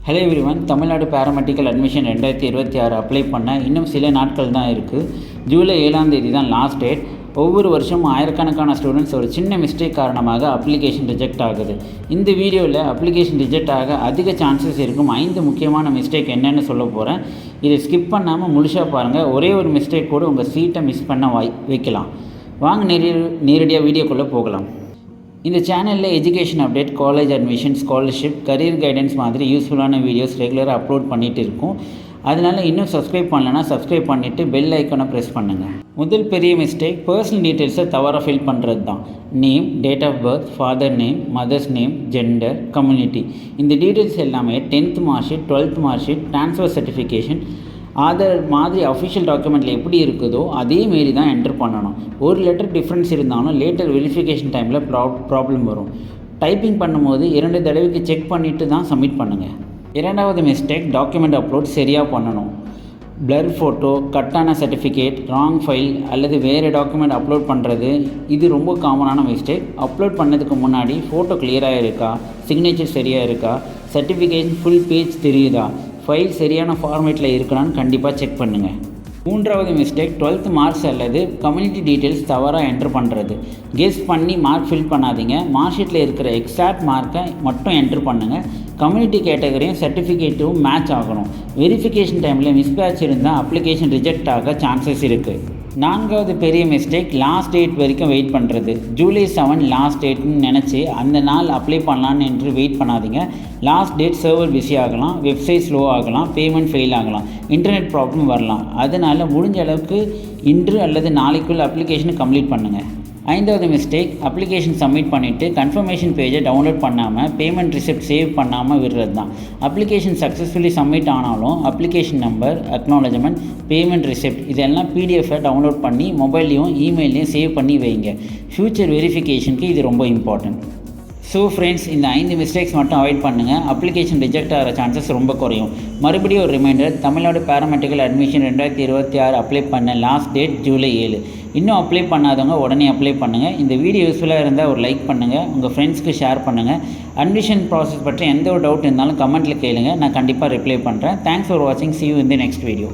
Hello everyone, Tamil Nadu paramedical admission 2026 apply பண்ண இன்னும் சில நாட்கள் தான் இருக்குது. ஜூலை 7ஆம் தேதி தான் லாஸ்ட் டேட். ஒவ்வொரு வருஷமும் ஆயிரக்கணக்கான ஸ்டூடெண்ட்ஸ் ஒரு சின்ன மிஸ்டேக் காரணமாக அப்ளிகேஷன் ரிஜெக்ட் ஆகுது. இந்த வீடியோவில் அப்ளிகேஷன் ரிஜெக்ட் ஆக அதிக சான்சஸ் இருக்கும் 5 முக்கியமான மிஸ்டேக் என்னென்னு சொல்ல போகிறேன். இதை ஸ்கிப் பண்ணாமல் முழுசாக பாருங்கள். ஒரே ஒரு மிஸ்டேக் கூட உங்கள் சீட்டை மிஸ் பண்ண வைக்கலாம். வாங்க நேரடியாக வீடியோக்குள்ளே போகலாம். இந்த சேனலில் education update, college admission, scholarship, career guidance மாதிரி யூஸ்ஃபுல்லான வீடியோஸ் ரெகுலராக அப்லோட் பண்ணிகிட்டு இருக்கோம். அதனால் இன்னும் சப்ஸ்கிரைப் பண்ணலன்னா சப்ஸ்கிரைப் பண்ணிவிட்டு பெல் ஐக்கானை ப்ரெஸ் பண்ணுங்கள். முதல் பெரிய மிஸ்டேக் பர்சனல் டீட்டெயில்ஸை தவறாக ஃபில் பண்ணுறது தான். Name, date of birth, father name, mother's name, gender, community, இந்த டீட்டெயில்ஸ் எல்லாமே 10th mark sheet, 12th mark sheet, transfer certification, Aadhaar மாதிரி அஃபிஷியல் டாக்குமெண்ட்டில் எப்படி இருக்குதோ அதே மாரி தான் என்டர் பண்ணணும். ஒரு லெட்டர் டிஃப்ரென்ஸ் இருந்தாலும் லேட்டர் வெரிஃபிகேஷன் டைமில் ப்ராப்ளம் வரும். டைப்பிங் பண்ணும்போது 2 தடவைக்கு செக் பண்ணிவிட்டு தான் சப்மிட் பண்ணுங்கள். இரண்டாவது மிஸ்டேக், டாக்குமெண்ட் அப்லோட் சரியாக பண்ணணும். பிளர் ஃபோட்டோ, கட்டான சர்டிஃபிகேட், ராங் ஃபைல் அல்லது வேறு டாக்குமெண்ட் அப்லோட் பண்ணுறது இது ரொம்ப காமனான மிஸ்டேக். அப்லோட் பண்ணதுக்கு முன்னாடி ஃபோட்டோ கிளியராக இருக்கா, சிக்னேச்சர் சரியாக இருக்கா, சர்டிஃபிகேட் ஃபுல் பேஜ் தெரியுதா, ஃபைல் சரியான ஃபார்மேட்டில் இருக்கலான்னு கண்டிப்பாக செக் பண்ணுங்கள். மூன்றாவது மிஸ்டேக், 12th மார்க்ஸ் அல்லது கம்யூனிட்டி டீட்டெயில்ஸ் தவறாக என்டர் பண்ணுறது. கெஸ் பண்ணி மார்க் ஃபில் பண்ணாதீங்க. மார்க் ஷீட்டில் இருக்கிற எக்ஸாக்ட் மார்க்கை மட்டும் என்டர் பண்ணுங்கள். கம்யூனிட்டி கேட்டகரியும் சர்டிஃபிகேட்டும் மேட்ச் ஆகணும். வெரிஃபிகேஷன் டைமில் மிஸ்மேட்ச் இருந்தால் அப்ளிகேஷன் ரிஜெக்ட் ஆக சான்சஸ் இருக்குது. நான்காவது பெரிய மிஸ்டேக், லாஸ்ட் டேட் வரைக்கும் வெயிட் பண்ணுறது. ஜூலை 7 லாஸ்ட் டேட்னு நினச்சி அந்த நாள் அப்ளை பண்ணலான்னு என்று வெயிட் பண்ணாதீங்க. லாஸ்ட் டேட் சர்வர் பிஸி ஆகலாம், வெப்சைட் ஸ்லோ ஆகலாம், பேமெண்ட் ஃபெயில் ஆகலாம், இன்டர்நெட் ப்ராப்ளம் வரலாம். அதனால் முடிஞ்ச அளவுக்கு இன்று அல்லது நாளைக்குள்ள அப்ளிகேஷனை கம்ப்ளீட் பண்ணுங்கள். ஐந்தாவது மிஸ்டேக், அப்ளிகேஷன் சப்மிட் பண்ணிவிட்டு கன்ஃபர்மேஷன் பேஜை டவுன்லோட் பண்ணாமல் பேமெண்ட் ரிசிப்ட் சேவ் பண்ணாமல் விடுறது தான். அப்ளிகேஷன் சக்ஸஸ்ஃபுல்லி சப்மிட் ஆனாலும் application number, acknowledgement, payment receipt இதெல்லாம் பிடிஎஃபை டவுன்லோட் பண்ணி மொபைல்லையும் இமெயிலையும் சேவ் பண்ணி வைங்க. ஃப்யூச்சர் வெரிஃபிகேஷனுக்கு இது ரொம்ப இம்பார்ட்டன்ட். ஸோ ஃப்ரெண்ட்ஸ், இந்த 5 மிஸ்டேக்ஸ் மட்டும் அவாய்ட் பண்ணுங்கள். அப்ளிகேஷன் ரிஜெக்ட் ஆகிற சான்சஸ் ரொம்ப குறையும். மறுபடியும் ஒரு reminder, Tamil Nadu paramedical admission 2026 apply பண்ண லாஸ்ட் டேட் ஜூலை 7. இன்னும் அப்ளை பண்ணாதவங்க உடனே அப்ளை பண்ணுங்கள். இந்த வீடியோ யூஸ்ஃபுல்லாக இருந்தால் ஒரு லைக் பண்ணுங்கள், உங்கள் ஃப்ரெண்ட்ஸ்க்கு ஷேர் பண்ணுங்கள். அட்மிஷன் ப்ராசஸ் பற்றி எந்த ஒரு டவுட் இருந்தாலும் கமெண்ட்டில் கேளுங்க, நான் கண்டிப்பாக ரிப்ளை பண்ணுறேன். தேங்க்ஸ் ஃபார் வாட்சிங். See you in the next video.